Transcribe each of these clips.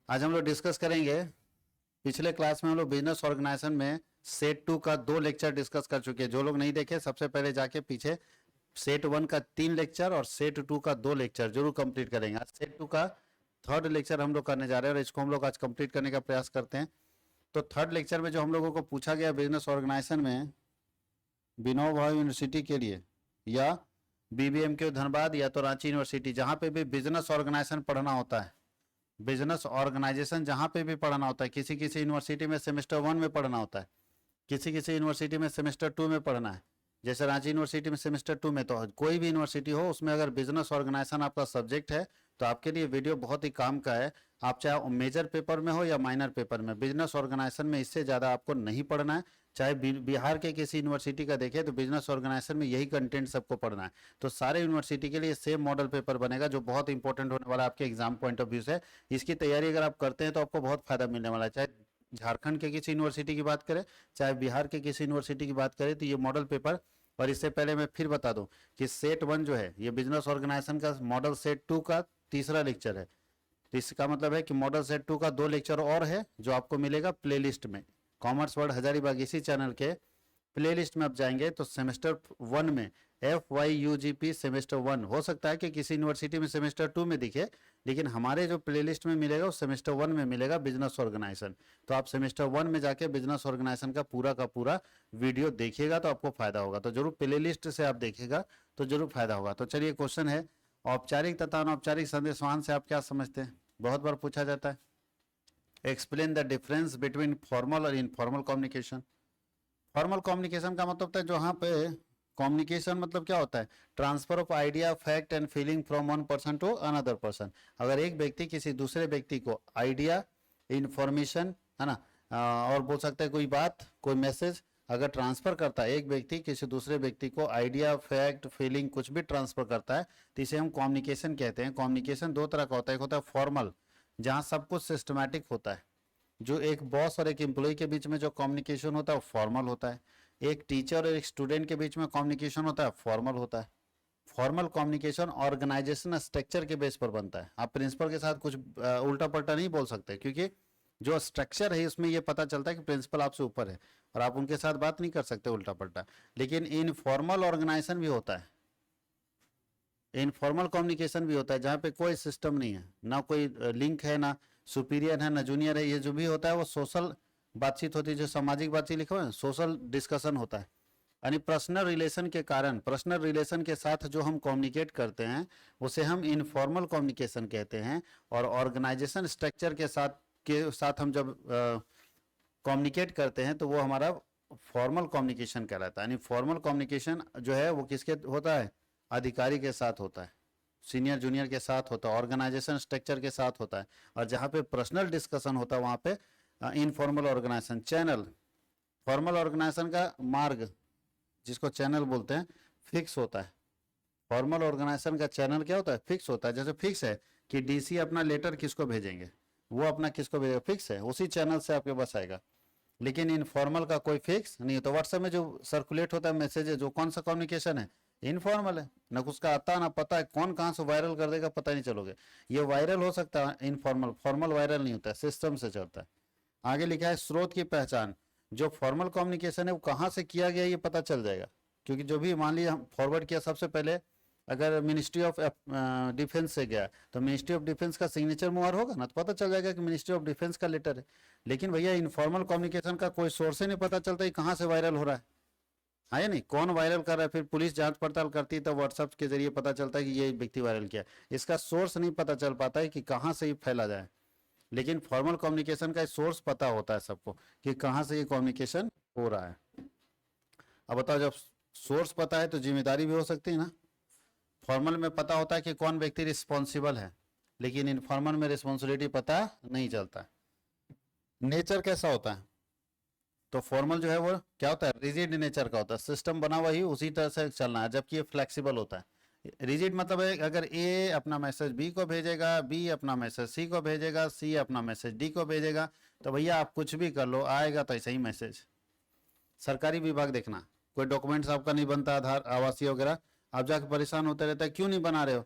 आज हम लोग डिस्कस करेंगे। पिछले क्लास में हम लोग बिजनेस ऑर्गेनाइजेशन में सेट 2 का 2 लेक्चर डिस्कस कर चुके हैं। जो लोग नहीं देखे सबसे पहले जाके पीछे सेट 1 का 3 लेक्चर और सेट 2 का 2 लेक्चर जरूर कंप्लीट करेंगे। आज सेट 2 का थर्ड लेक्चर हम लोग करने जा रहे हैं और इसको हम लोग आज कंप्लीट करने का प्रयास करते हैं। तो थर्ड लेक्चर में जो हम लोगों को पूछा गया बिजनेस ऑर्गेनाइजेशन में विनोबा भावे यूनिवर्सिटी के लिए या बीबीएम के धनबाद या तो रांची यूनिवर्सिटी, जहाँ पे भी बिजनेस ऑर्गेनाइजेशन पढ़ना होता है, बिजनेस ऑर्गेनाइजेशन जहाँ पे भी पढ़ना होता है, किसी किसी यूनिवर्सिटी में सेमेस्टर 1 में पढ़ना होता है, किसी किसी यूनिवर्सिटी में सेमेस्टर 2 में पढ़ना है। जैसे रांची यूनिवर्सिटी में सेमेस्टर 2 में, तो कोई भी यूनिवर्सिटी हो उसमें अगर बिजनेस ऑर्गेनाइजेशन आपका सब्जेक्ट है तो आपके लिए वीडियो बहुत ही काम का है। आप चाहे मेजर पेपर में हो या माइनर पेपर में, बिजनेस ऑर्गेनाइजेशन में इससे ज़्यादा आपको नहीं पढ़ना है। चाहे बिहार के किसी यूनिवर्सिटी का देखें तो बिजनेस ऑर्गेनाइजेशन में यही कंटेंट सबको पढ़ना है। तो सारे यूनिवर्सिटी के लिए सेम मॉडल पेपर बनेगा जो बहुत इंपॉर्टेंट होने वाला है आपके एग्जाम पॉइंट ऑफ व्यू से। इसकी तैयारी अगर आप करते हैं तो आपको बहुत फायदा मिलने वाला है। चाहे झारखंड के किसी यूनिवर्सिटी की बात करें, चाहे बिहार के किसी यूनिवर्सिटी की बात करें, तो ये मॉडल पेपर। और इससे पहले मैं फिर बता दूं कि सेट 1 जो है ये बिजनेस ऑर्गेनाइजेशन का मॉडल सेट 2 का तीसरा लेक्चर है। तो इसका मतलब है कि मॉडल सेट 2 का 2 लेक्चर और है जो आपको मिलेगा प्लेलिस्ट में। कॉमर्स वर्ल्ड हजारीबाग इसी चैनल के प्लेलिस्ट में आप जाएंगे तो सेमेस्टर 1 में FYUGP सेमेस्टर 1 हो सकता है कि किसी यूनिवर्सिटी में सेमेस्टर 2 में दिखे, लेकिन हमारे जो प्लेलिस्ट में मिलेगा वो सेमेस्टर 1 में मिलेगा बिजनेस ऑर्गेनाइजेशन। तो आप सेमेस्टर 1 में जाके बिजनेस ऑर्गेनाइजेशन का पूरा वीडियो देखिएगा तो आपको फायदा होगा। तो जरूर प्लेलिस्ट से आप देखिएगा तो जरूर फायदा होगा। तो चलिए क्वेश्चन है, औपचारिक तथा अनौपचारिक संदेशवाहन से आप क्या समझते हैं? बहुत बार पूछा जाता है। Explain the difference between formal और इनफॉर्मल कम्युनिकेशन। फॉर्मल कम्युनिकेशन का मतलब होता है जहाँ पे कम्युनिकेशन मतलब क्या होता है? Transfer of idea, fact and feeling from one person to another person. अगर एक व्यक्ति किसी दूसरे व्यक्ति को आइडिया, इंफॉर्मेशन, है ना, और बोल सकते हैं कोई बात, कोई मैसेज अगर ट्रांसफर करता है, एक व्यक्ति किसी दूसरे व्यक्ति को आइडिया, फैक्ट, फीलिंग कुछ भी ट्रांसफर करता है तो इसे हम कम्युनिकेशन कहते हैं। कम्युनिकेशन दो तरह का होता है, एक होता है फॉर्मल जहाँ सब कुछ सिस्टमैटिक होता है, जो एक बॉस और एक एम्प्लॉय के बीच में जो कम्युनिकेशन होता है वो फॉर्मल होता है। एक टीचर और एक स्टूडेंट के बीच में कम्युनिकेशन होता है फॉर्मल होता है। फॉर्मल कम्युनिकेशन ऑर्गेनाइजेशन स्ट्रक्चर के बेस पर बनता है। आप प्रिंसिपल के साथ कुछ उल्टा पल्टा नहीं बोल सकते, क्योंकि जो स्ट्रक्चर है उसमें ये पता चलता है कि प्रिंसिपल आपसे ऊपर है और आप उनके साथ बात नहीं कर सकते उल्टा पल्टा। लेकिन इनफॉर्मल ऑर्गेनाइजेशन भी होता है, इनफॉर्मल कम्युनिकेशन भी होता है जहाँ पे कोई सिस्टम नहीं है, ना कोई लिंक है, ना सुपीरियर है, ना जूनियर है। ये जो भी होता है वो सोशल बातचीत होती है, जो सामाजिक बातचीत लिखा हुआ है, सोशल डिस्कशन होता है। यानी पर्सनल रिलेशन के कारण, पर्सनल रिलेशन के साथ जो हम कम्युनिकेट करते हैं उसे हम इनफॉर्मल कम्युनिकेशन कहते हैं। और ऑर्गेनाइजेशन स्ट्रक्चर के साथ हम जब कम्युनिकेट करते हैं तो वो हमारा फॉर्मल कम्युनिकेशन कहलाता है। यानी फॉर्मल कम्युनिकेशन जो है वो किसके होता है? अधिकारी के साथ होता है, सीनियर जूनियर के साथ होता है, ऑर्गेनाइजेशन स्ट्रक्चर के साथ होता है। और जहाँ पे पर्सनल डिस्कशन होता है वहाँ पे informal organisation, channel. Formal organisation का मार्ग जिसको चैनल बोलते हैं फिक्स होता है। फॉर्मल ऑर्गेनाइजेशन का चैनल क्या होता है? फिक्स होता है। जैसे फिक्स है कि डीसी अपना लेटर किसको भेजेंगे, वो अपना किसको भेजेगा, फिक्स है, उसी चैनल से आपके पास आएगा। लेकिन इनफॉर्मल का कोई फिक्स नहीं होता। व्हाट्सएप में जो सर्कुलेट होता है मैसेज है, जो कौन सा कम्युनिकेशन है? इनफॉर्मल है। ना उसका आता ना पता है, कौन कहाँ से वायरल कर देगा पता नहीं चलोगे। ये वायरल हो सकता है इनफॉर्मल, फॉर्मल वायरल नहीं होता है, सिस्टम से चलता है। आगे लिखा है स्रोत की पहचान। जो फॉर्मल कम्युनिकेशन है वो कहाँ से किया गया ये पता चल जाएगा, क्योंकि जो भी मान लिया हम फॉरवर्ड किया, सबसे पहले अगर मिनिस्ट्री ऑफ डिफेंस से गया तो मिनिस्ट्री ऑफ डिफेंस का सिग्नेचर मुहर होगा ना, तो पता चल जाएगा कि मिनिस्ट्री ऑफ डिफेंस का लेटर है। लेकिन भैया इनफॉर्मल कम्युनिकेशन का कोई सोर्स ही नहीं पता चलता कि कहाँ से वायरल हो रहा है या नहीं, कौन वायरल कर रहा है। फिर पुलिस जांच पड़ताल करती है तो व्हाट्सएप के जरिए पता चलता है कि ये व्यक्ति वायरल किया। इसका सोर्स नहीं पता चल पाता है कि कहाँ से ये फैला जाए। लेकिन फॉर्मल कम्युनिकेशन का सोर्स पता होता है सबको कि कहाँ से ये कम्युनिकेशन हो रहा है। अब बताओ, जब सोर्स पता है तो जिम्मेदारी भी हो सकती है ना। फॉर्मल में पता होता है कि कौन व्यक्ति रिस्पॉन्सिबल है, लेकिन इनफॉर्मल में रिस्पॉन्सिबिलिटी पता नहीं चलता। नेचर कैसा होता है? तो फॉर्मल जो है वो क्या होता है? रिजिड नेचर का होता है, सिस्टम बना हुआ ही उसी तरह से चलना है, जबकि ये फ्लेक्सिबल होता है। रिजिड मतलब है अगर ए अपना मैसेज बी को भेजेगा, बी अपना मैसेज सी को भेजेगा, सी अपना मैसेज डी को भेजेगा, तो भैया आप कुछ भी कर लो आएगा तो ऐसा ही मैसेज। सरकारी विभाग देखना, कोई डॉक्यूमेंट्स आपका नहीं बनता, आधार आवासीय वगैरह, आप जाके परेशान होते रहता है क्यों नहीं बना रहे हो,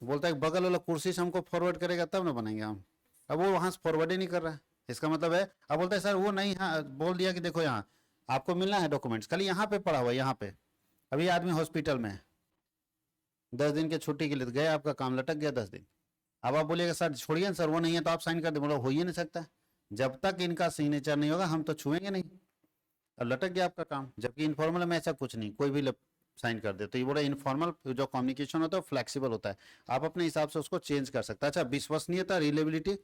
बोलता है बगल वाला कुर्सी से हमको फॉरवर्ड करेगा तब ना बनाएंगे हम। अब वो वहां से फॉरवर्ड ही नहीं कर रहा है, इसका मतलब है अब बोलता है सर वो नहीं, हाँ बोल दिया कि देखो यहाँ आपको मिलना है डॉक्यूमेंट्स, खाली यहाँ पे पड़ा हुआ है, यहाँ पे अभी आदमी हॉस्पिटल में है, 10 दिन की छुट्टी के लिए गए, आपका काम लटक गया 10 दिन। अब आप बोलिएगा सर छोड़िए ना सर वो नहीं है तो आप साइन कर दे, बोलो हो ही नहीं सकता, जब तक इनका सिग्नेचर नहीं होगा हम तो छुएंगे नहीं, और लटक गया आपका काम। जबकि इनफॉर्मल में ऐसा कुछ नहीं, कोई भी साइन कर दे। तो ये बोला इनफॉर्मल जो कम्युनिकेशन होता है फ्लेक्सिबल होता है, आप अपने हिसाब से उसको चेंज कर सकते हैं। अच्छा विश्वसनीयता, रिलेबिलिटी,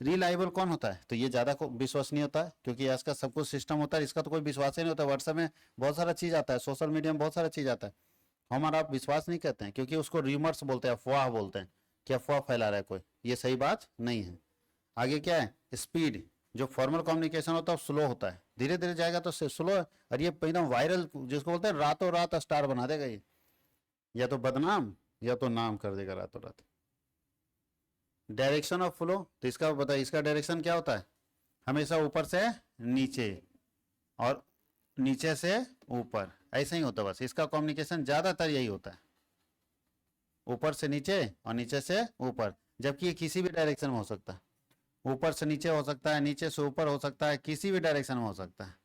रिलायबल कौन होता है, तो ये ज्यादा विश्वसनीय होता है, क्योंकि इसका सब कुछ सिस्टम होता है, इसका तो कोई विश्वास ही नहीं होता। व्हाट्सएप में बहुत सारा चीज आता है, सोशल मीडिया में बहुत सारा चीज आता है, हमारा आप विश्वास नहीं करते हैं, क्योंकि उसको र्यूमर्स बोलते हैं, अफवाह बोलते हैं कि अफवाह फैला रहा है कोई, ये सही बात नहीं है। आगे क्या है, स्पीड, जो फॉर्मल कम्युनिकेशन होता है वो स्लो होता है, धीरे धीरे जाएगा तो स्लो है, और ये एकदम वायरल जिसको बोलते हैं रातों रात स्टार बना देगा ये, या तो बदनाम या तो नाम कर देगा रातों रात। डायरेक्शन ऑफ फ्लो, तो इसका बताइए, इसका डायरेक्शन क्या होता है, हमेशा ऊपर से नीचे और नीचे से ऊपर, ऐसा ही होता है बस, इसका कम्युनिकेशन ज्यादातर यही होता है, ऊपर से नीचे और नीचे से ऊपर, जबकि ये किसी भी डायरेक्शन में हो सकता है, ऊपर से नीचे हो सकता है, नीचे से ऊपर हो सकता है, किसी भी डायरेक्शन में हो सकता है,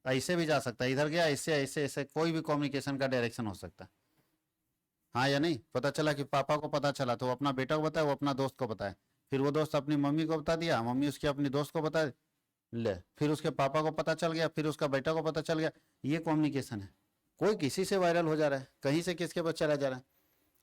ऐसे भी जा सकता है, इधर गया ऐसे ऐसे ऐसे, कोई भी कम्युनिकेशन का डायरेक्शन हो सकता है। हाँ या नहीं, पता चला कि पापा को पता चला तो वो अपना बेटा को बताया, वो अपना दोस्त को बताया, फिर वो दोस्त अपनी मम्मी को बता दिया, मम्मी उसकी अपनी दोस्त को बता ले, फिर उसके पापा को पता चल गया, फिर उसका बेटा को पता चल गया, ये कम्युनिकेशन है। कोई किसी से वायरल हो जा रहा है, कहीं से किसके पास चला जा रहा है।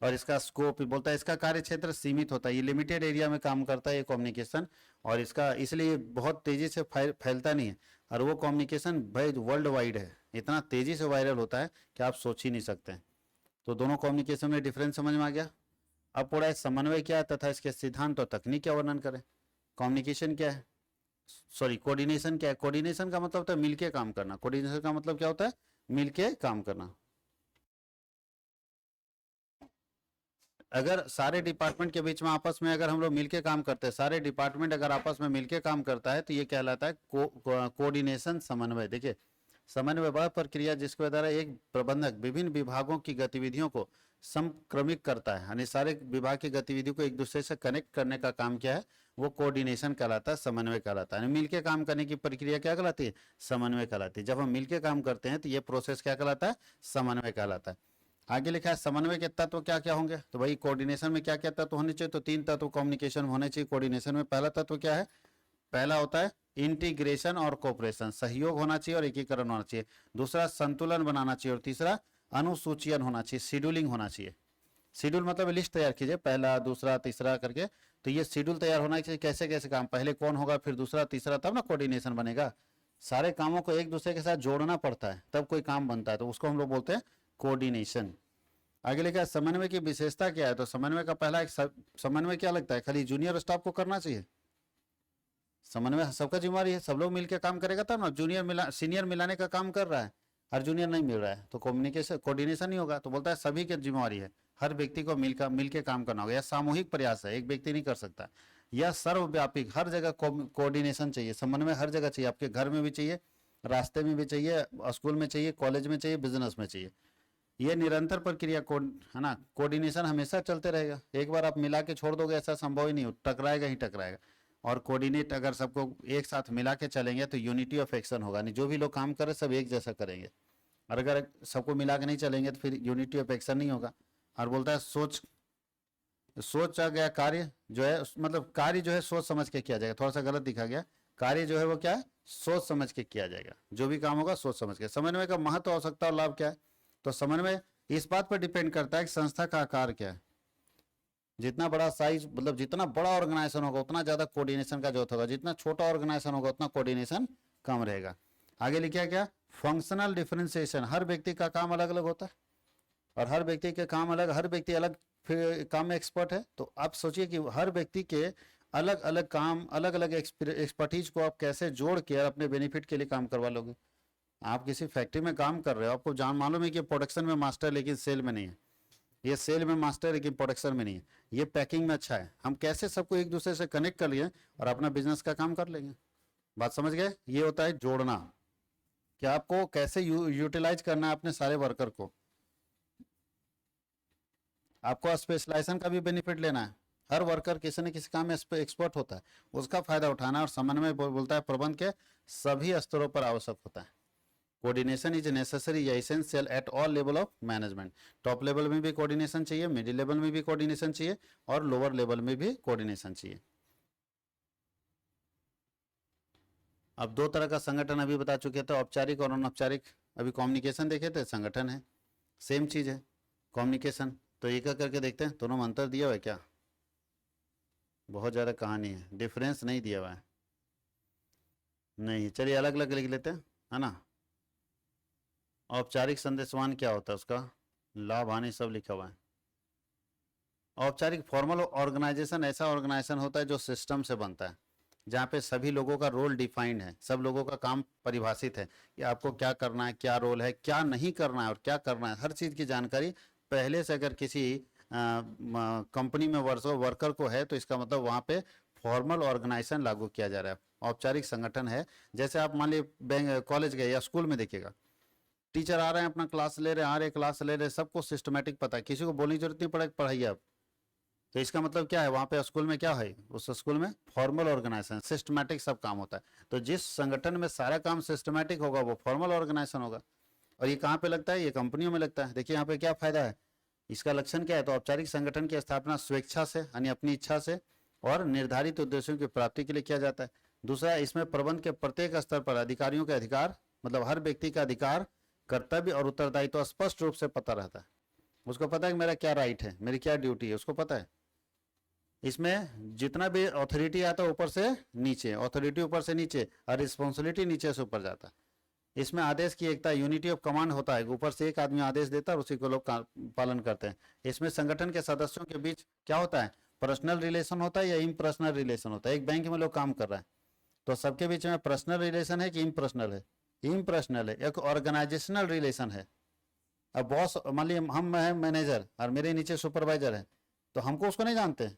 और इसका स्कोप बोलता है, इसका कार्य क्षेत्र सीमित होता है, ये लिमिटेड एरिया में काम करता है ये कम्युनिकेशन, और इसका इसलिए बहुत तेजी से फैलता नहीं है, और वो कम्युनिकेशन भाई वर्ल्ड वाइड है, इतना तेजी से वायरल होता है कि आप सोच ही नहीं सकते हैं। तो दोनों कम्युनिकेशन में डिफरेंस समझ में आ गया। अब पूरा समन्वय क्या है तथा इसके सिद्धांत और तकनीक क्या वर्णन करें। कम्युनिकेशन क्या है, सॉरी कोऑर्डिनेशन क्या है, कोऑर्डिनेशन का मतलब होता है मिलके काम करना, कोऑर्डिनेशन का मतलब क्या होता है, मिलके काम करना। अगर सारे डिपार्टमेंट के बीच में आपस में अगर हम लोग मिलके काम करते हैं, सारे डिपार्टमेंट अगर आपस में मिलके काम करता है तो ये कहलाता है कोऑर्डिनेशन, समन्वय। देखिए समन्वय वह प्रक्रिया जिसके द्वारा एक प्रबंधक विभिन्न विभागों की गतिविधियों को समक्रमिक करता है, यानी सारे विभाग की गतिविधियों को एक दूसरे से कनेक्ट करने का काम क्या है, वो कोऑर्डिनेशन कहलाता है, समन्वय कहलाता है। मिलके काम करने की प्रक्रिया क्या कहलाती है, समन्वय कहलाती है। जब हम मिलके काम करते हैं तो ये प्रोसेस क्या कहलाता है, समन्वय कहलाता है। आगे लिखा है समन्वय के तत्व क्या क्या होंगे, तो भाई कोऑर्डिनेशन में क्या क्या तत्व होने चाहिए, तो 3 तत्व कम्युनिकेशन में होने चाहिए कोऑर्डिनेशन में। पहला तत्व क्या है, पहला होता है इंटीग्रेशन और कोऑपरेशन, सहयोग होना चाहिए और एकीकरण होना चाहिए। दूसरा संतुलन बनाना चाहिए, और तीसरा अनुसूचीयन होना चाहिए, शेड्यूलिंग होना चाहिए। शेड्यूल मतलब लिस्ट तैयार कीजिए, पहला दूसरा तीसरा करके, तो ये शेड्यूल तैयार होना चाहिए, कैसे कैसे काम, पहले कौन होगा फिर दूसरा तीसरा, तब ना कोऑर्डिनेशन बनेगा। सारे कामों को एक दूसरे के साथ जोड़ना पड़ता है तब कोई काम बनता है, तो उसको हम लोग बोलते हैं कोऑर्डिनेशन। आगे लिखा है समन्वय की विशेषता क्या है, तो समन्वय का पहला एक समन्वय क्या लगता है, खाली जूनियर स्टाफ को करना चाहिए, समन्वय सबका जिम्मेवारी है, सब लोग मिलकर काम करेगा तब ना। सीनियर मिलाने का काम कर रहा है और जूनियर नहीं मिल रहा है तो कम्युनिकेशन कोऑर्डिनेशन नहीं होगा। तो बोलता है सभी की जिम्मेवारी है, हर व्यक्ति को मिलकर काम करना होगा, यह सामूहिक प्रयास है, एक व्यक्ति नहीं कर सकता, यह सर्वव्यापी, हर जगह कोऑर्डिनेशन चाहिए, समन्वय हर जगह चाहिए, आपके घर में भी चाहिए, रास्ते में भी चाहिए, स्कूल में चाहिए, कॉलेज में चाहिए, बिजनेस में चाहिए। ये निरंतर प्रक्रिया है ना, कोऑर्डिनेशन हमेशा चलते रहेगा, एक बार आप मिला के छोड़ दोगे ऐसा संभव ही नहीं, टकराएगा ही टकराएगा। और कोऑर्डिनेट अगर सबको एक साथ मिला के चलेंगे तो यूनिटी ऑफ एक्शन होगा, नहीं जो भी लोग काम करे सब एक जैसा करेंगे, और अगर सबको मिला के नहीं चलेंगे तो फिर यूनिटी ऑफ एक्शन नहीं होगा। और बोलता है सोच आ गया कार्य जो है, मतलब कार्य जो है सोच समझ के किया जाएगा, थोड़ा सा गलत दिखा गया, कार्य जो है वो क्या है, सोच समझ के किया जाएगा, जो भी काम होगा सोच समझ के। समन्वय का महत्व, आवश्यकता और लाभ क्या है, तो समन्वय इस बात पर डिपेंड करता है कि संस्था का आकार क्या है, जितना बड़ा साइज, मतलब जितना बड़ा ऑर्गेनाइजेशन होगा उतना ज्यादा कोऑर्डिनेशन का जरूरत होगा, जितना छोटा ऑर्गेनाइजेशन होगा उतना कोऑर्डिनेशन कम रहेगा। आगे लिखा क्या, फंक्शनल डिफरेंशिएशन, हर व्यक्ति का काम अलग अलग होता है और हर व्यक्ति के काम अलग, हर व्यक्ति अलग फिर काम में एक्सपर्ट है। तो आप सोचिए कि हर व्यक्ति के अलग अलग काम, अलग अलग एक्सपर्टीज को आप कैसे जोड़ के अपने बेनिफिट के लिए काम करवा लोगे। आप किसी फैक्ट्री में काम कर रहे हो, आपको जान मालूम है कि प्रोडक्शन में मास्टर लेकिन सेल में नहीं है, ये सेल में मास्टर लेकिन प्रोडक्शन में नहीं है, ये पैकिंग में अच्छा है, हम कैसे सबको एक दूसरे से कनेक्ट कर लिए और अपना बिजनेस का काम कर लेंगे। बात समझ गए, ये होता है जोड़ना, कि आपको कैसे यूटिलाइज करना है अपने सारे वर्कर को। आपको स्पेशलाइजेशन का भी बेनिफिट लेना है, हर वर्कर किसी न किसी काम में एक्सपर्ट होता है, उसका फायदा उठाना और समन्वय बोलता है प्रबंध के सभी स्तरों पर आवश्यक होता है। कोऑर्डिनेशन इज नेसेसरी या essential at all level of management. Top level में भी कोऑर्डिनेशन चाहिए, मिडिल लेवल में भी कोऑर्डिनेशन चाहिए और लोअर लेवल में भी कोऑर्डिनेशन चाहिए। अब दो तरह का संगठन अभी बता चुके थे, औपचारिक और अनौपचारिक। अभी कम्युनिकेशन देखे थे, संगठन है, सेम चीज है कम्युनिकेशन। तो एक करके देखते हैं, दोनों में अंतर दिया हुआ है क्या? बहुत ज़्यादा कहानी है, डिफरेंस नहीं दिया हुआ है। नहीं, चलिए अलग अलग लिख लेते हैं, है ना। औपचारिक संदेशवान क्या होता है, उसका लाभ हानि सब लिखा हुआ है। औपचारिक फॉर्मल ऑर्गेनाइजेशन ऐसा ऑर्गेनाइजेशन होता है जो सिस्टम से बनता है, जहाँ पे सभी लोगों का रोल डिफाइंड है, सब लोगों का काम परिभाषित है कि आपको क्या करना है, क्या रोल है, क्या नहीं करना है और क्या करना है, हर चीज़ की जानकारी पहले से अगर किसी कंपनी में वर्कर को है तो इसका मतलब वहाँ पे फॉर्मल ऑर्गेनाइजेशन लागू किया जा रहा है, औपचारिक संगठन है। जैसे आप मान लीजिए बैंक कॉलेज गए या स्कूल में देखिएगा, टीचर आ रहे हैं अपना क्लास ले रहे हैं, आ रहे क्लास ले रहे हैं, सबको सिस्टमेटिक पता है, किसी को बोलने की जरूरत नहीं पड़े पढ़ाइए आप। तो इसका मतलब क्या है, वहाँ पे स्कूल में क्या है, उस स्कूल में फॉर्मल ऑर्गेनाइजेशन सिस्टमेटिक सब काम होता है। तो जिस संगठन में सारा काम सिस्टमेटिक होगा वो फॉर्मल ऑर्गेनाइजेशन होगा। और ये कहाँ पे लगता है, ये कंपनियों में लगता है। देखिए यहाँ पे क्या फायदा है, इसका लक्षण क्या है, तो औपचारिक संगठन की स्थापना स्वेच्छा से यानी अपनी इच्छा से और निर्धारित उद्देश्यों की प्राप्ति के लिए किया जाता है। दूसरा, इसमें प्रबंध के प्रत्येक स्तर पर अधिकारियों के अधिकार, मतलब हर व्यक्ति का अधिकार, कर्तव्य और उत्तरदायित्व तो स्पष्ट रूप से पता रहता है। उसको पता है कि मेरा क्या राइट है, मेरी क्या ड्यूटी है, उसको पता है। इसमें जितना भी अथॉरिटी आता है ऊपर से नीचे, अथॉरिटी ऊपर से नीचे और रिस्पॉन्सिबिलिटी नीचे से ऊपर जाता है। इसमें आदेश की एकता, यूनिटी ऑफ कमांड होता है, ऊपर से एक आदमी आदेश देता है और उसी को लोग पालन करते हैं। इसमें संगठन के सदस्यों के बीच क्या होता है, पर्सनल रिलेशन होता है या इम्पर्सनल रिलेशन होता है। एक बैंक में लोग काम कर रहा है तो सबके बीच में पर्सनल रिलेशन है कि इम्पर्सनल है, इम्पर्सनल है। एक ऑर्गेनाइजेशनल रिलेशन है। अब बॉस मान लीजिए हम है मैनेजर और मेरे नीचे सुपरवाइजर है, तो हमको उसको नहीं जानते,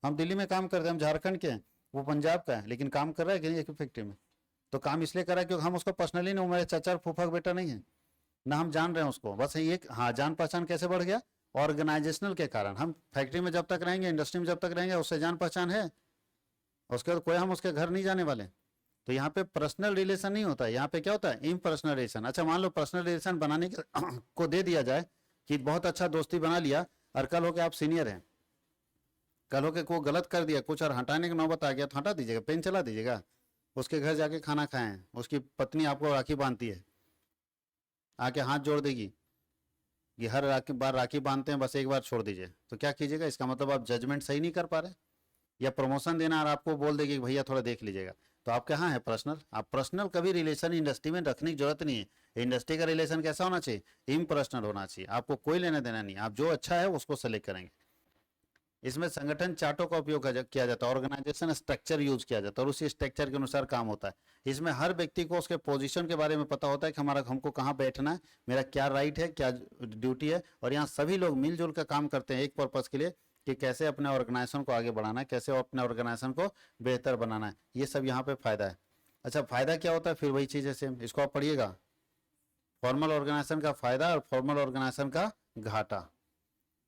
हम दिल्ली में काम करते हैं, हम झारखंड के हैं, वो पंजाब का है, लेकिन काम कर रहा है कि नहीं एक फैक्ट्री में। तो काम इसलिए कर रहा है क्योंकि हम उसको पर्सनली नहीं, मेरे चाचा फूफा का बेटा नहीं है ना, हम जान रहे हैं उसको, बस ये हाँ जान पहचान कैसे बढ़ गया, ऑर्गेनाइजेशनल के कारण। हम फैक्ट्री में जब तक रहेंगे, इंडस्ट्री में जब तक रहेंगे, उससे जान पहचान है, उसके बाद कोई हम उसके घर नहीं जाने वाले। तो यहाँ पे पर्सनल रिलेशन नहीं होता है, यहाँ पे क्या होता है, इम्पर्सनल रिलेशन। अच्छा मान लो पर्सनल रिलेशन बनाने के को दे दिया जाए कि बहुत अच्छा दोस्ती बना लिया और कल होके आप सीनियर हैं, कल होके को गलत कर दिया कुछ और हटाने की नौबत आ गया तो हटा दीजिएगा, पेन चला दीजिएगा, उसके घर जाके खाना खाएं, उसकी पत्नी आपको राखी बांधती है, आके हाथ जोड़ देगी कि हर बार राखी बांधते हैं, बस एक बार छोड़ दीजिए, तो क्या कीजिएगा, इसका मतलब आप जजमेंट सही नहीं कर पा रहे। या प्रमोशन देना और आपको बोल देगी भैया थोड़ा देख लीजिएगा, तो आप कहाँ है पर्सनल। आप पर्सनल कभी रिलेशन इंडस्ट्री में रखने की जरूरत नहीं है। इंडस्ट्री का रिलेशन कैसा होना चाहिए, इम्पर्सनल होना चाहिए, आपको कोई लेना देना नहीं, आप जो अच्छा है उसको सेलेक्ट करेंगे। इसमें संगठन चार्टों का उपयोग किया जाता है, ऑर्गेनाइजेशन स्ट्रक्चर यूज किया जाता है और उसी स्ट्रक्चर के अनुसार काम होता है। इसमें हर व्यक्ति को उसके पोजीशन के बारे में पता होता है कि हमको कहाँ बैठना है, मेरा क्या राइट है, क्या ड्यूटी है, और यहाँ सभी लोग मिलजुल कर काम करते हैं एक पर्पज के लिए कि कैसे अपने ऑर्गेनाइजेशन को आगे बढ़ाना है, कैसे अपने ऑर्गेनाइजेशन को बेहतर बनाना है। ये सब यहाँ पे फायदा है। अच्छा फायदा क्या होता है, फिर वही चीज़ है सेम, इसको आप पढ़िएगा, फॉर्मल ऑर्गेनाइजेशन का फायदा और फॉर्मल ऑर्गेनाइजेशन का घाटा।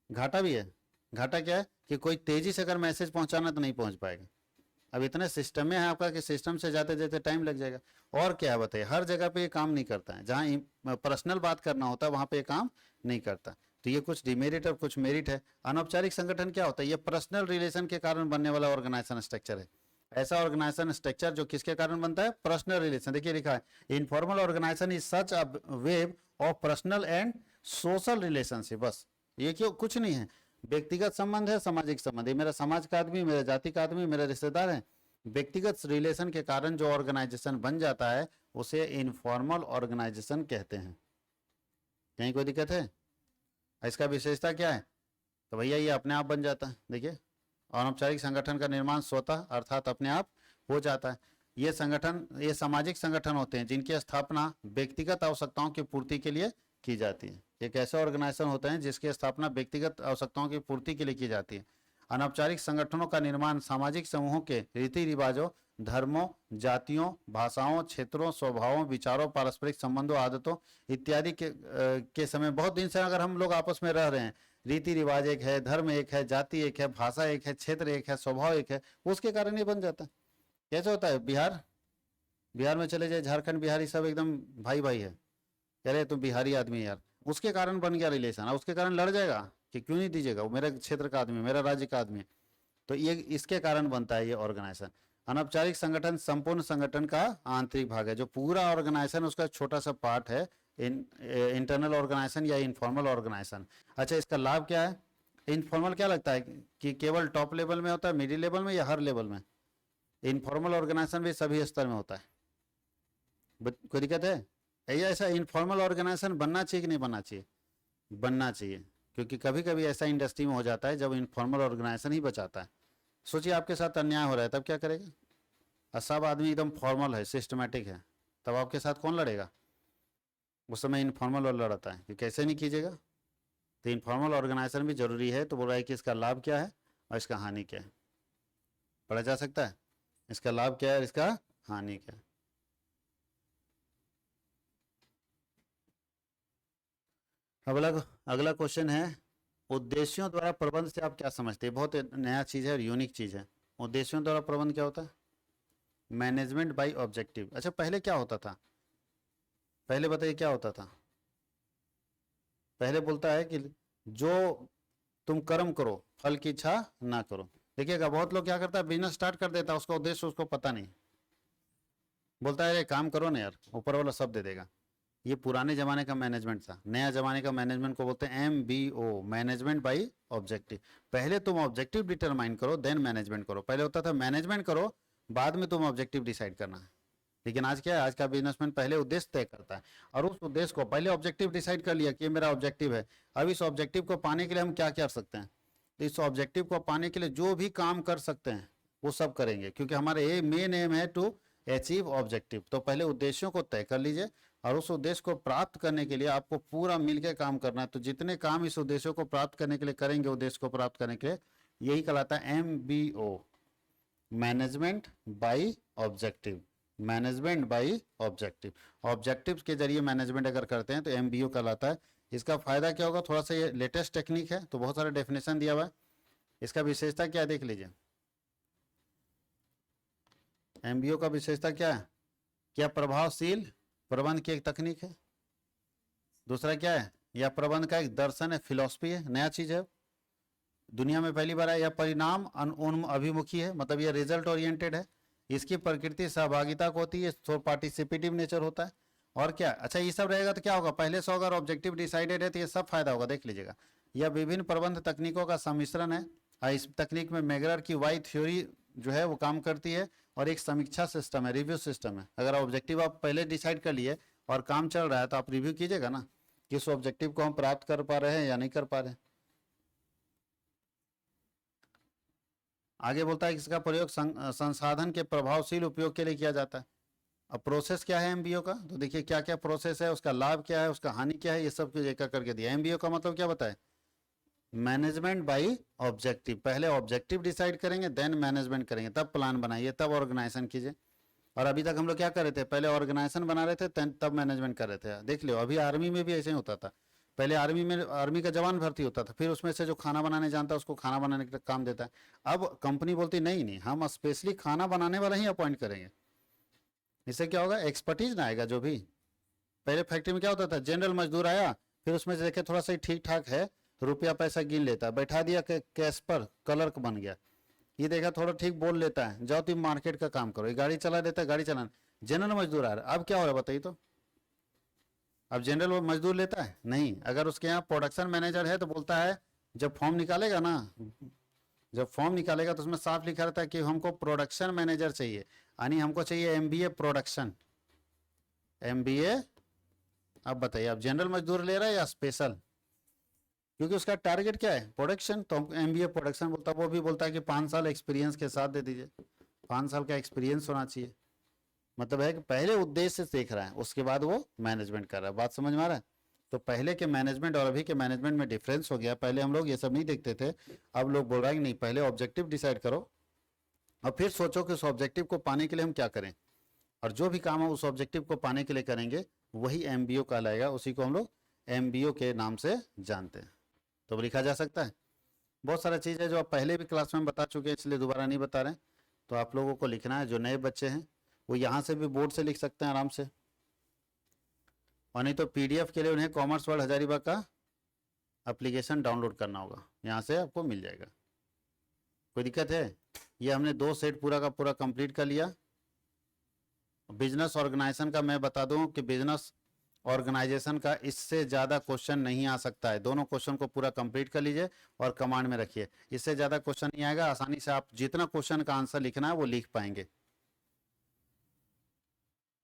घाटा भी है, घाटा क्या है कि कोई तेजी से अगर मैसेज पहुंचाना तो नहीं पहुंच पाएगा। अब इतने सिस्टम में है आपका कि सिस्टम से जाते जाते टाइम लग जाएगा। और क्या है बताइए, हर जगह पे ये काम नहीं करता है, जहाँ पर्सनल बात करना होता है वहां पे ये काम नहीं करता। तो ये कुछ डिमेरिट और कुछ मेरिट है। अनौपचारिक संगठन क्या होता है, ये पर्सनल रिलेशन के कारण बनने वाला ऑर्गेनाइजेशन स्ट्रक्चर है। ऐसा ऑर्गेनाइजेशन स्ट्रक्चर जो किसके कारण बनता है, पर्सनल रिलेशन। देखिए लिखा है, informal organisation is such a web of personal and social relationship. बस ये क्यों, कुछ नहीं है, व्यक्तिगत संबंध है, सामाजिक संबंध है, मेरा समाज का आदमी, मेरा जाति का आदमी, मेरा रिश्तेदार है। व्यक्तिगत रिलेशन के कारण जो ऑर्गेनाइजेशन बन जाता है उसे इनफॉर्मल ऑर्गेनाइजेशन कहते हैं। कहीं कोई दिक्कत है, इसका विशेषता क्या है, तो भैया ये अपने आप बन जाता है। देखिए अनौपचारिक संगठन का निर्माण स्वतः अर्थात अपने आप हो जाता है। ये संगठन, ये सामाजिक संगठन होते हैं जिनकी स्थापना व्यक्तिगत आवश्यकताओं की पूर्ति के लिए की जाती है। एक ऐसे ऑर्गेनाइजेशन होते हैं जिसकी स्थापना व्यक्तिगत आवश्यकताओं की पूर्ति के लिए की जाती है। अनौपचारिक संगठनों का निर्माण सामाजिक समूहों के रीति रिवाजों, धर्मों, जातियों, भाषाओं, क्षेत्रों, स्वभावों, विचारों, पारस्परिक संबंधों, आदतों इत्यादि के समय, बहुत दिन से अगर हम लोग आपस में रह रहे हैं रीति रिवाज एक है, धर्म एक है, जाति एक है, भाषा एक है, क्षेत्र एक है, स्वभाव एक है, उसके कारण ये बन जाता है। कैसे होता है? बिहार बिहार में चले जाए, झारखंड बिहारी सब एकदम भाई भाई है, कह रहे तुम बिहारी आदमी यार, उसके कारण बन गया रिलेशन। उसके कारण लड़ जाएगा कि क्यों नहीं दीजिएगा, वो मेरे क्षेत्र का आदमी, मेरा राज्य का आदमी है। तो ये इसके कारण बनता है ये ऑर्गेनाइजेशन। अनौपचारिक संगठन संपूर्ण संगठन का आंतरिक भाग है, जो पूरा ऑर्गेनाइजेशन उसका छोटा सा पार्ट है, इंटरनल ऑर्गेनाइजेशन या इनफॉर्मल ऑर्गेनाइजेशन। अच्छा, इसका लाभ क्या है? इनफॉर्मल क्या लगता है कि केवल टॉप लेवल में होता है, मिडिल लेवल में, या हर लेवल में? इनफॉर्मल ऑर्गेनाइजेशन भी सभी स्तर में होता है। कोई दिक्कत है? ऐसा इनफॉर्मल ऑर्गेनाइजेशन बनना चाहिए कि नहीं बनना चाहिए? बनना चाहिए, क्योंकि कभी कभी ऐसा इंडस्ट्री में हो जाता है जब इनफॉर्मल ऑर्गेनाइजेशन ही बचाता है। सोचिए आपके साथ अन्याय हो रहा है, तब क्या करेगा? और सब आदमी एकदम फॉर्मल है, सिस्टमेटिक है, तब आपके साथ कौन लड़ेगा? उस समय इनफॉर्मल वाला लड़ता है कि कैसे नहीं कीजिएगा। तो इनफॉर्मल ऑर्गेनाइजेशन भी जरूरी है। तो बोल रहा है कि इसका लाभ क्या है और इसका हानि क्या है, पढ़ा जा सकता है। इसका लाभ क्या है और इसका हानि क्या है। अगला अगला क्वेश्चन है, उद्देश्यों द्वारा प्रबंध से आप क्या समझते हैं? बहुत नया चीज़ है और यूनिक चीज़ है। उद्देश्यों द्वारा प्रबंध क्या होता है? Management by objective. अच्छा, पहले क्या होता था? पहले बताइए क्या होता था? पहले बोलता है कि जो तुम कर्म करो फल की इच्छा ना करो। देखिएगा बहुत लोग क्या करता है, बिजनेस स्टार्ट कर देता है, उसका उद्देश्य उसको पता नहीं, बोलता है अरे काम करो ना यार, ऊपर वाला सब दे देगा। ये पुराने जमाने का मैनेजमेंट था। नया जमाने का मैनेजमेंट को बोलते हैं MBO, मैनेजमेंट बाय ऑब्जेक्टिव। पहले तुम ऑब्जेक्टिव डिटरमाइन करो, देन मैनेजमेंट करो। पहले होता था मैनेजमेंट करो, बाद में तुम ऑब्जेक्टिव डिसाइड करना है। लेकिन आज क्या है, आज का बिजनेसमैन पहले उद्देश्य तय करता है, और उस उद्देश्य को पहले ऑब्जेक्टिव डिसाइड कर लिया कि ये मेरा ऑब्जेक्टिव है। अब इस ऑब्जेक्टिव को पाने के लिए हम क्या क्या कर सकते हैं? तो इस ऑब्जेक्टिव को पाने के लिए जो भी काम कर सकते हैं वो सब करेंगे, क्योंकि हमारे मेन एम है टू अचीव ऑब्जेक्टिव। तो पहले उद्देश्यों को तय कर लीजिए, और उस उद्देश्य को प्राप्त करने के लिए आपको पूरा मिलकर काम करना है। तो जितने काम इस उद्देश्यों को प्राप्त करने के लिए करेंगे, उद्देश्य को प्राप्त करने के लिए, यही कहलाता है MBO, management by objective. Management by objective, objective के जरिए मैनेजमेंट अगर करते हैं तो MBO कहलाता है। इसका फायदा क्या होगा? थोड़ा सा ये लेटेस्ट टेक्निक है, तो बहुत सारा डेफिनेशन दिया हुआ है। इसका विशेषता क्या है देख लीजिए। MBO का विशेषता क्या है? क्या प्रभावशील प्रबंध की एक तकनीक है। दूसरा क्या है? यह प्रबंध का एक दर्शन है, फिलॉसफी है, नया चीज है, दुनिया में पहली बार है। यह परिणाम अभिमुखी है, मतलब यह रिजल्ट ओरिएंटेड है। इसकी प्रकृति सहभागिता को होती है, तो पार्टिसिपेटिव नेचर होता है। और क्या? अच्छा, ये सब रहेगा तो क्या होगा? पहले से अगर ऑब्जेक्टिव डिसाइडेड है तो ये सब फायदा होगा, देख लीजिएगा। यह विभिन्न प्रबंध तकनीकों का सम्मिश्रण है, और इस तकनीक में मैगलर की वाई थ्योरी जो है वो काम करती है, और एक समीक्षा सिस्टम है, रिव्यू सिस्टम है। अगर ऑब्जेक्टिव आप पहले डिसाइड कर लिए और काम चल रहा है तो आप रिव्यू कीजिएगा ना कि इस ऑब्जेक्टिव को हम प्राप्त कर पा रहे हैं या नहीं कर पा रहे हैं। आगे बोलता है कि इसका प्रयोग संसाधन के प्रभावशील उपयोग के लिए किया जाता है। अब प्रोसेस क्या है MBO का? तो देखिए क्या क्या प्रोसेस है, उसका लाभ क्या है, उसका हानि क्या है, ये सब कुछ एक करके दिया। MBO का मतलब क्या बताए? Management by objective. पहले ऑब्जेक्टिव डिसाइड करेंगे, देन मैनेजमेंट करेंगे, तब प्लान बनाइए, तब ऑर्गेनाइजेशन कीजिए। और अभी तक हम लोग क्या कर रहे थे? पहले ऑर्गेनाइजेशन बना रहे थे, तब मैनेजमेंट कर रहे थे। देख लो, अभी आर्मी में भी ऐसे ही होता था। पहले आर्मी का जवान भर्ती होता था, फिर उसमें से जो खाना बनाने जानता है उसको खाना बनाने का काम देता है। अब कंपनी बोलती नहीं नहीं, हम स्पेशली खाना बनाने वाला ही अपॉइंट करेंगे। इससे क्या होगा? एक्सपर्टीज ना आएगा जो भी। पहले फैक्ट्री में क्या होता था? जनरल मजदूर आया, फिर उसमें से देखे थोड़ा सा ठीक ठाक है, रुपया पैसा गिन लेता, बैठा दिया कैश पर, क्लर्क बन गया। ये देखा थोड़ा ठीक बोल लेता है, जाओ तुम मार्केट का काम करो, ये गाड़ी चला देता है, गाड़ी चलाना। जनरल मजदूर आ रहा है, अब क्या हो रहा है बताइए तो? अब जनरल मजदूर लेता है नहीं। अगर उसके यहाँ प्रोडक्शन मैनेजर है तो बोलता है, जब फॉर्म निकालेगा ना, जब फॉर्म निकालेगा तो उसमें साफ लिखा रहता है कि हमको प्रोडक्शन मैनेजर चाहिए, यानी हमको चाहिए MBA प्रोडक्शन, MBA। अब बताइए, आप जनरल मजदूर ले रहा है या स्पेशल? क्योंकि उसका टारगेट क्या है? प्रोडक्शन। तो MBA प्रोडक्शन बोलता है। वो भी बोलता है कि 5 साल एक्सपीरियंस के साथ दे दीजिए, 5 साल का एक्सपीरियंस होना चाहिए। मतलब है कि पहले उद्देश्य से देख रहा है, उसके बाद वो मैनेजमेंट कर रहा है। बात समझ में आ रहा है? तो पहले के मैनेजमेंट और अभी के मैनेजमेंट में डिफरेंस हो गया। पहले हम लोग ये सब नहीं देखते थे, अब लोग बोल रहे हैं कि नहीं, पहले ऑब्जेक्टिव डिसाइड करो और फिर सोचो कि उस ऑब्जेक्टिव को पाने के लिए हम क्या करें, और जो भी काम हम उस ऑब्जेक्टिव को पाने के लिए करेंगे वही MBO कहलाएगा। उसी को हम लोग MBO के नाम से जानते हैं। तो अब लिखा जा सकता है। बहुत सारा चीज़ है जो आप पहले भी क्लास में बता चुके हैं, इसलिए दोबारा नहीं बता रहे हैं। तो आप लोगों को लिखना है, जो नए बच्चे हैं वो यहाँ से भी बोर्ड से लिख सकते हैं आराम से, और नहीं तो पीडीएफ के लिए उन्हें कॉमर्स वर्ल्ड हजारीबाग का एप्लीकेशन डाउनलोड करना होगा, यहाँ से आपको मिल जाएगा। कोई दिक्कत है? ये हमने 2 सेट पूरा का पूरा कंप्लीट कर लिया। बिजनेस ऑर्गेनाइजेशन का मैं बता दूं कि बिजनेस ऑर्गेनाइजेशन का इससे ज़्यादा क्वेश्चन नहीं आ सकता है। दोनों क्वेश्चन को पूरा कंप्लीट कर लीजिए और कमांड में रखिए, इससे ज़्यादा क्वेश्चन नहीं आएगा। आसानी से आप जितना क्वेश्चन का आंसर लिखना है वो लिख पाएंगे।